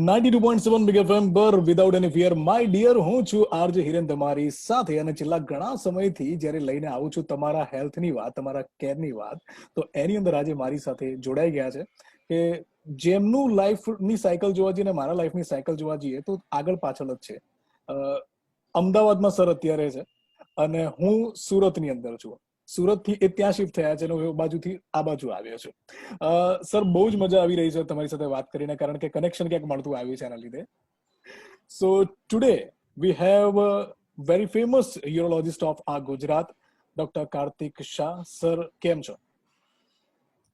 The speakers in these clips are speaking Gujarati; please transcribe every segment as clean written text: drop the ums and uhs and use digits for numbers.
92.7 બિગ એફએમ પર without any fear my dear, હું છું આરજે હિરેન તમારી સાથે. અને છેલ્લા ઘણા સમયથી જ્યારે લઈને આવું છું તમારા હેલ્થની વાત, તમારા કેરની વાત, તો એની અંદર આજે મારી સાથે જોડાઈ ગયા છે કે જેમનું લાઈફની સાયકલ જોવા જઈએ ને મારા લાઈફની સાયકલ જોવા જઈએ તો આગળ પાછળ જ છે. અમદાવાદમાં સર અત્યારે છે અને હું સુરતની અંદર છું. સુરતથી એ ત્યાં શિફ્ટ થયા છે અને હું બાજુથી આ બાજુ આવ્યો છું. સર, બહુ જ મજા આવી રહી છે તમારી સાથે વાત કરીને, કારણ કે કનેક્શન ક્યાંક મળતું આવ્યું છે એના લીધે. So today we have very famous urologist of આ ગુજરાત, ડોક્ટર કાર્તિક શાહ. સર, કેમ છો?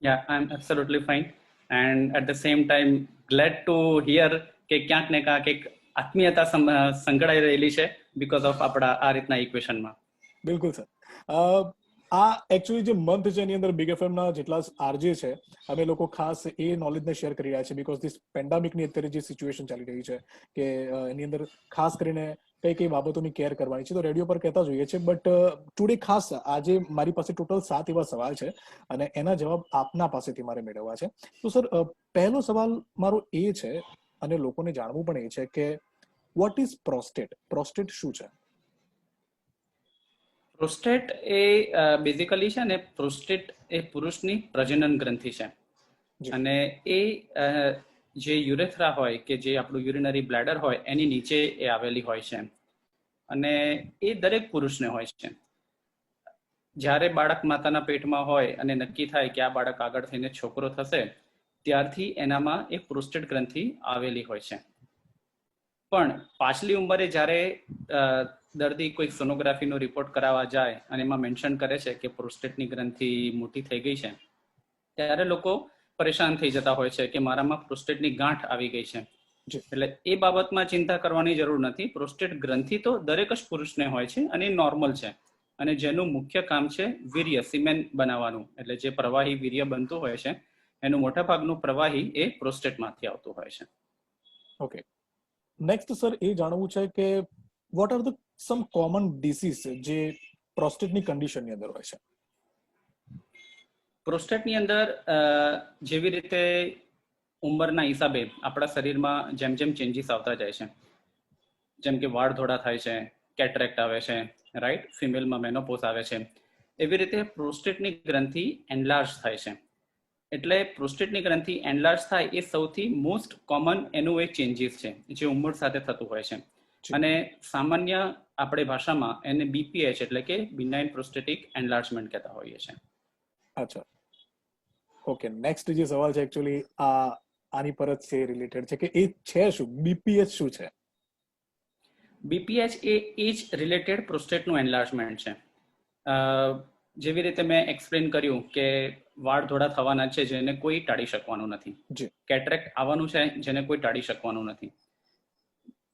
Yeah, I'm absolutely fine. And at the same time, glad to hear કે ક્યાંક ને ક્યાંક એક આત્મીયતા સંકળાઈ રહેલી છે બીકોઝ ઓફ આપણા આ રીતના ઇક્વેશનમાં. બિલકુલ સર. આ એકચ્યુઅલી જે મંથ છે એની અંદર બિગ એફએમના જેટલા આરજે છે અમે લોકો ખાસ એ નોલેજને શેર કરી રહ્યા છે બીકોઝ ધીસ પેન્ડામિકની અત્યારે જે સિચ્યુએશન ચાલી રહી છે કે એની અંદર ખાસ કરીને કઈ કઈ બાબતોની કેર કરવાની છે તો રેડિયો પર કહેતા જોઈએ છે. બટ ટુડે ખાસ આજે મારી પાસે ટોટલ 7 એવા સવાલ છે અને એના જવાબ આપના પાસેથી મારે મેળવવા છે. તો સર, પહેલો સવાલ મારો એ છે અને લોકોને જાણવું પણ એ છે કે વોટ ઇઝ પ્રોસ્ટેટ? પ્રોસ્ટેટ શું છે? પ્રોસ્ટેટ એ બેઝિકલી છે ને, પ્રોસ્ટેટ એ પુરુષની પ્રજનન ગ્રંથિ છે અને એ જે યુરેથ્રા હોય કે જે આપણું યુરિનરી બ્લેડર હોય એની નીચે એ આવેલી હોય છે અને એ દરેક પુરુષને હોય છે. જ્યારે બાળક માતાના પેટમાં હોય અને નક્કી થાય કે આ બાળક આગળ થઈને છોકરો થશે ત્યારથી એનામાં એક પ્રોસ્ટેટ ગ્રંથિ આવેલી હોય છે. પણ પાછલી ઉંમરે જ્યારે દર્દી કોઈ સોનોગ્રાફીનો રિપોર્ટ કરાવવા જાય અને એમાં મેન્શન કરે છે કે પ્રોસ્ટેટની ગ્રંથિ મોટી થઈ ગઈ છે, ત્યારે લોકો પરેશાન થઈ જતા હોય છે કે મારામાં પ્રોસ્ટેટની ગાંઠ આવી ગઈ છે. એટલે એ બાબતમાં ચિંતા કરવાની જરૂર નથી. પ્રોસ્ટેટ ગ્રંથિ તો દરેક જ પુરુષને હોય છે અને નોર્મલ છે અને જેનું મુખ્ય કામ છે વીર્ય, સિમેન બનાવવાનું. એટલે જે પ્રવાહી વીર્ય બનતું હોય છે એનું મોટા ભાગનું પ્રવાહી એ પ્રોસ્ટેટમાંથી આવતું હોય છે. ઓકે, નેક્સ્ટ સર એ જાણવું છે કે what are the some common diseases જે પ્રોસ્ટેટની કન્ડિશનની અંદર હોય છે? પ્રોસ્ટેટની અંદર જેવી રીતે ઉંમરના હિસાબે આપણા શરીરમાં જેમ જેમ ચેન્જીસ આવતા જાય છે, જેમ કે વાળ ધોળા થાય છે, કેટરેક્ટ આવે છે, રાઈટ, ફિમેલમાં મેનોપોઝ આવે છે, એવી રીતે પ્રોસ્ટેટની ગ્રંથિ એનલાર્જ થાય છે. એટલે પ્રોસ્ટેટની ગ્રંથિ એનલાર્જ થાય એ સૌથી મોસ્ટ કોમન એનું એક ચેન્જીસ છે જે ઉંમર સાથે થતું હોય છે અને સામાન્ય આપણી ભાષામાં એને બીપીએચ એટલે કે બિનાઇન પ્રોસ્ટેટિક એનલાર્જમેન્ટ કહેતા હોઈએ છીએ. અચ્છા, ઓકે. નેક્સ્ટ જે સવાલ છે એકચ્યુઅલી આની પર જ છે, રિલેટેડ છે કે એ છે શું? બીપીએચ શું છે? બીપીએચ એ એજ રિલેટેડ પ્રોસ્ટેટનું એનલાર્જમેન્ટ છે. જેવી રીતે મેં એક્સપ્લેન કર્યું કે વાળ ધોળા થવાના છે જેને કોઈ ટાળી શકવાનું નથી, કેટરેક્ટ આવવાનું છે જેને કોઈ ટાળી શકવાનું નથી,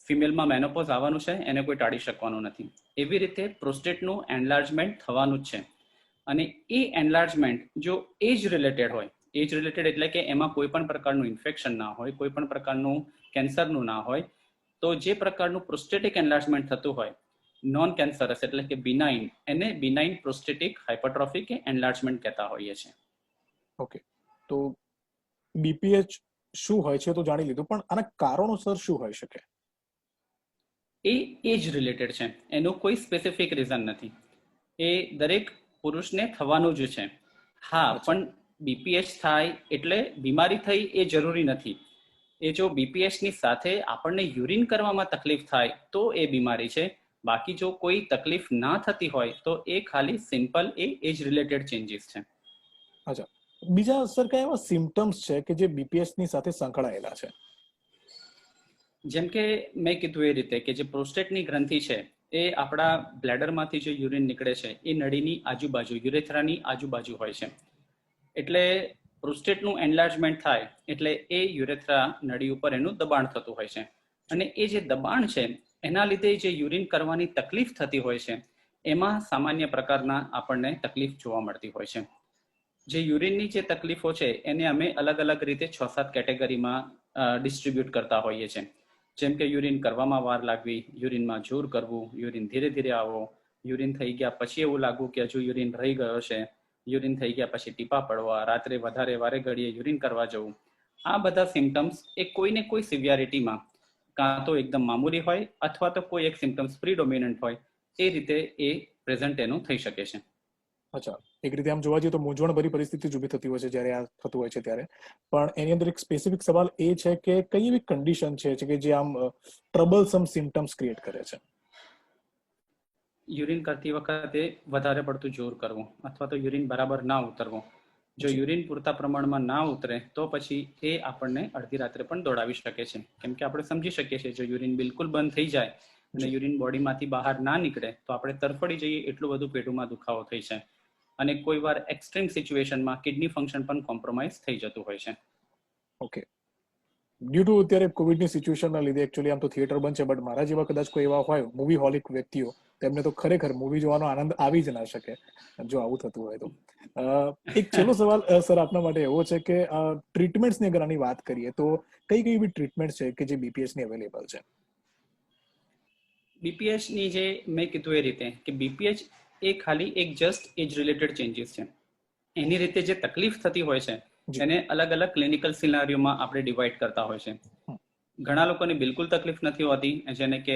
ફિમેલમાં મેનોપોઝ આવવાનું છે એને કોઈ ટાળી શકવાનું નથી. એવી રીતે પ્રોસ્ટેટનું એનલાર્જમેન્ટ થવાનું જ છે અને એ એનલાર્જમેન્ટ જો એજ રિલેટેડ હોય, એજ રિલેટેડ એટલે કે એમાં કોઈ પણ પ્રકારનું ઇન્ફેક્શન ના હોય, કોઈ પણ પ્રકારનું કેન્સરનું ના હોય, તો જે પ્રકારનું પ્રોસ્ટેટિક એનલાર્જમેન્ટ થતું હોય નોન કેન્સરસ એટલે કે બિનાઇન, એને બિનાઇન પ્રોસ્ટેટિક હાઇપરટ્રોફી કે એનલાર્જમેન્ટ કહેતા હોઈએ છીએ. ઓકે, તો બીપીએચ શું હોય છે તો જાણી લીધું, પણ આના કારણોસર શું હોઈ શકે? એ એજ રિલેટેડ છે, એનું કોઈ સ્પેસિફિક રીઝન નથી, એ દરેક પુરુષને થવાનું જ છે. હા, પણ બીપીએચ થાય એટલે બીમારી થઈ એ જરૂરી નથી. એ જો બીપીએચ ની સાથે આપણને યુરિન કરવામાં તકલીફ થાય તો એ બીમારી છે. બાકી જો કોઈ તકલીફ ના થતી હોય તો એ ખાલી સિમ્પલ એજ રિલેટેડ ચેન્જીસ છે. અચ્છા, બીજા સર કયા એવા સિમ્પટમ્સ છે કે જે બીપીએચ ની સાથે સંકળાયેલા છે? જેમ કે મેં કીધું એ રીતે કે જે પ્રોસ્ટેટની ગ્રંથિ છે એ આપણા બ્લેડરમાંથી જે યુરિન નીકળે છે એ નળીની આજુબાજુ, યુરેથ્રાની આજુબાજુ હોય છે. એટલે પ્રોસ્ટેટનું એનલાર્જમેન્ટ થાય એટલે એ યુરેથ્રા નળી ઉપર એનું દબાણ થતું હોય છે અને એ જે દબાણ છે એના લીધે જે યુરિન કરવાની તકલીફ થતી હોય છે એમાં સામાન્ય પ્રકારના આપણને તકલીફ જોવા મળતી હોય છે. જે યુરિનની જે તકલીફો છે એને અમે અલગ અલગ રીતે 6-7 કેટેગરીમાં ડિસ્ટ્રીબ્યુટ કરતા હોઈએ છીએ. જેમ કે યુરિન કરવામાં વાર લાગવી, યુરિનમાં જોર કરવું, યુરિન ધીરે ધીરે આવો, યુરિન થઈ ગયા પછી એવું લાગવું કે હજુ યુરિન રહી ગયો છે, યુરિન થઈ ગયા પછી ટીપા પડવા, રાત્રે વધારે વારે ઘડીએ યુરિન કરવા જવું, આ બધા સિમ્ટમ્સ એ કોઈને કોઈ સિવિયરિટીમાં કાં તો એકદમ મામૂલી હોય અથવા તો કોઈ એક સિમ્ટમ્સ પ્રીડોમિનન્ટ હોય, એ રીતે એ પ્રેઝન્ટ એનું થઈ શકે છે. અચ્છા, એક રીતે આમ જોવા જઈએ તો મૂંઝવણભરી પરિસ્થિતિ જ ઊભી થતી હોય છે જ્યારે આ થતું હોય છે ત્યારે. પણ એની અંદર એક સ્પેસિફિક સવાલ એ છે કે કઈ એવી કન્ડિશન છે કે જે આમ ટ્રબલસમ સિમ્ટમ્સ ક્રિએટ કરે છે? યુરિન કરતી વખતે વધારે પડતું જોર કરવું અથવા તો યુરિન બરાબર ના ઉતરવું. જો યુરિન પૂરતા પ્રમાણમાં ના ઉતરે તો પછી એ આપણને અડધી રાત્રે પણ દોડાવી શકે છે, કેમ કે આપણે સમજી શકીએ છીએ જો યુરિન બિલકુલ બંધ થઈ જાય અને યુરિન બોડીમાંથી બહાર ના નીકળે તો આપણે તરફડી જઈએ એટલું બધું પેટમાં દુખાવો થઈ છે. અને કોઈ વાર એક્સ્ટ્રીમ સિચ્યુએશનમાં કિડની ફંક્શન પણ કોમ્પ્રોમાઇઝ થઈ જતું હોય છે. ઓકે, ડ્યુ ટુ અત્યારે કોવિડની સિચ્યુએશનના લીધે એકચ્યુઅલી આમ તો થિયેટર બંધ છે, બટ મારા જેવા કદાચ કોઈ એવા હોય મૂવી હોલિક વ્યક્તિઓ, તેમને તો ખરેખર મૂવી જોવાનો આનંદ આવી જ ના શકે જો આવું થતું હોય તો. એક છેલ્લો સવાલ સર આપના માટે એવો છે કે ટ્રીટમેન્ટ્સની અગર આની વાત કરીએ તો કઈ કઈ એવી ટ્રીટમેન્ટ છે કે જે બીપીએસની અવેલેબલ છે? બીપીએચની જે મેં કીધું એ રીતે કે બીપીએચ એ ખાલી એક જસ્ટ એજ રિલેટેડ ચેન્જીસ છે. એની રીતે જે તકલીફ થતી હોય છે એને અલગ અલગ ક્લિનિકલ સિનારીઓમાં આપણે ડિવાઈડ કરતા હોય છે. ઘણા લોકોને બિલકુલ તકલીફ નથી હોતી, જેને કે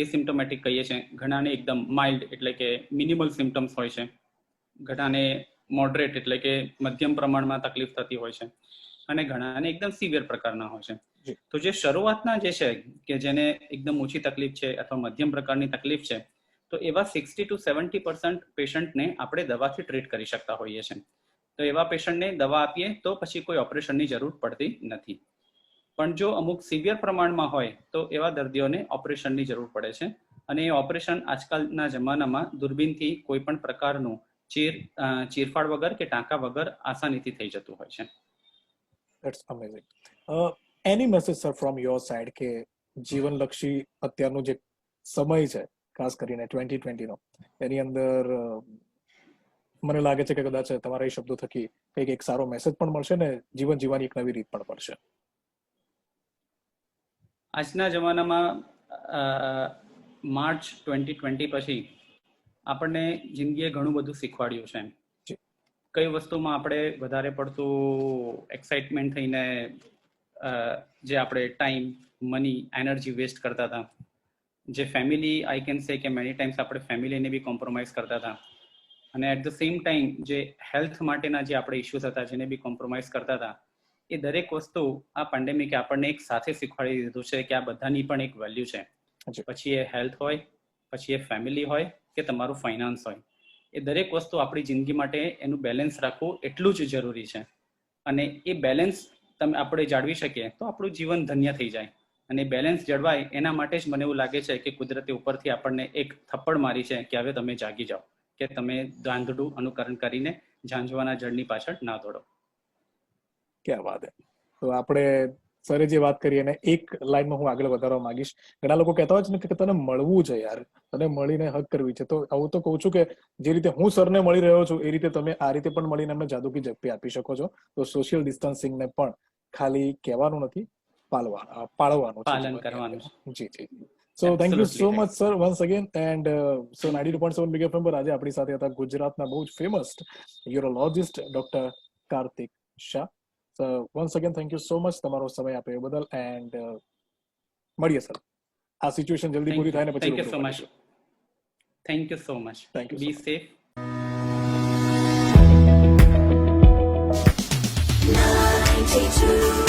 એસિમ્પ્ટોમેટિક કહીએ છીએ. ઘણાને એકદમ માઇલ્ડ એટલે કે મિનિમલ સિમ્ટમ્સ હોય છે. ઘણાને મોડરેટ એટલે કે મધ્યમ પ્રમાણમાં તકલીફ થતી હોય છે અને ઘણાને એકદમ સિવિયર પ્રકારના હોય છે. તો જે શરૂઆતના જે છે કે જેને એકદમ ઓછી તકલીફ છે અથવા મધ્યમ પ્રકારની તકલીફ છે, તો એવા 60 to 70% પેશન્ટને આપણે દવાથી ટ્રીટ કરી શકતા હોઈએ છીએ. તો એવા પેશન્ટને દવા આપીએ તો પછી કોઈ ઓપરેશનની જરૂર પડતી નથી. પણ જો અમુક સિવિયર પ્રમાણમાં હોય તો એવા દર્દીઓને ઓપરેશનની જરૂર પડે છે. અને એ ઓપરેશન આજકાલના જમાનામાં દૂરબીનથી કોઈ પણ પ્રકારનું ચીરફાડ વગર કે ટાંકા વગર આસાનીથી થઈ જતું હોય છે. That's amazing. Any message sir from your side કે જીવનલક્ષી અત્યારનો જે સમય છે ખાસ કરીને 2020 નો, એની અંદર મને લાગે છે કે કદાચ તમારા એ શબ્દો થકી કંઈક એક સારો મેસેજ પણ મળશે ને જીવન જીવવાની એક નવી રીત પણ મળશે. આજના જમાનામાં માર્ચ 2020 પછી આપણને જિંદગીએ ઘણું બધું શીખવાડ્યું છે. કઈ વસ્તુમાં આપણે વધારે પડતું એક્સાઇટમેન્ટ થઈને જે આપણે ટાઈમ, મની, એનર્જી વેસ્ટ કરતા હતા, જે ફેમિલી આઈ કેન સે કે મેની ટાઈમ્સ આપણે ફેમિલીને બી કોમ્પ્રોમાઇઝ કરતા હતા, અને એટ ધ સેમ ટાઈમ જે હેલ્થ માટેના જે આપણે ઇશ્યુઝ હતા જેને બી કોમ્પ્રોમાઇઝ કરતા હતા, એ દરેક વસ્તુ આ પેન્ડેમિકે આપણને એક સાથે શીખવાડી દીધું છે કે આ બધાની પણ એક વેલ્યુ છે. પછી એ હેલ્થ હોય, પછી એ ફેમિલી હોય કે તમારું ફાઇનાન્સ હોય, એ દરેક વસ્તુ આપણી જિંદગી માટે એનું બેલેન્સ રાખવું એટલું જ જરૂરી છે. અને એ બેલેન્સ આપણે જાળવી શકીએ તો આપણું જીવન ધન્ય થઈ જાય. અને બેલેન્સ જળવાય એના માટે જ મને એવું લાગે છે કે કુદરતે ઉપરથી આપણને એક થપ્પડ મારી છે કે હવે તમે જાગી જાઓ, કે તમે ગાંધડું અનુકરણ કરીને ઝાંઝવાના જળની પાછળ ના દોડો. ક્યાં વાત હે. તો આપણે સરે જે વાત કરી એને એક લાઈનમાં હું આગળ વધારવા માંગીશ. ઘણા લોકો કહેતા હોય છે ને કે તને મળવું છે યાર, તને મળીને હક કરવી છે. તો આવું તો કહું છું કે જે રીતે હું સરને મળી રહ્યો છું એ રીતે તમે આ રીતે પણ મળીને અમને જાદુકી ઝડપી આપી શકો છો. તો સોશિયલ ડિસ્ટન્સિંગને પણ ખાલી કહેવાનું નથી, પાળવાનું છે. પાલન કરવાનું. જી જી. So thank you so much sir once again. And so 92.7 big FM પર આજે આપણી સાથે હતા ગુજરાતના બહુ જ famous urologist doctor Kartik Shah. Once again thank you so much તમારો સમય આપ્યો બદલ. એન્ડ મળીએ સર, આ સિચ્યુએશન જલ્દી પૂરી થાય ને પછી thank you so much. Thank you so much. Be safe. 92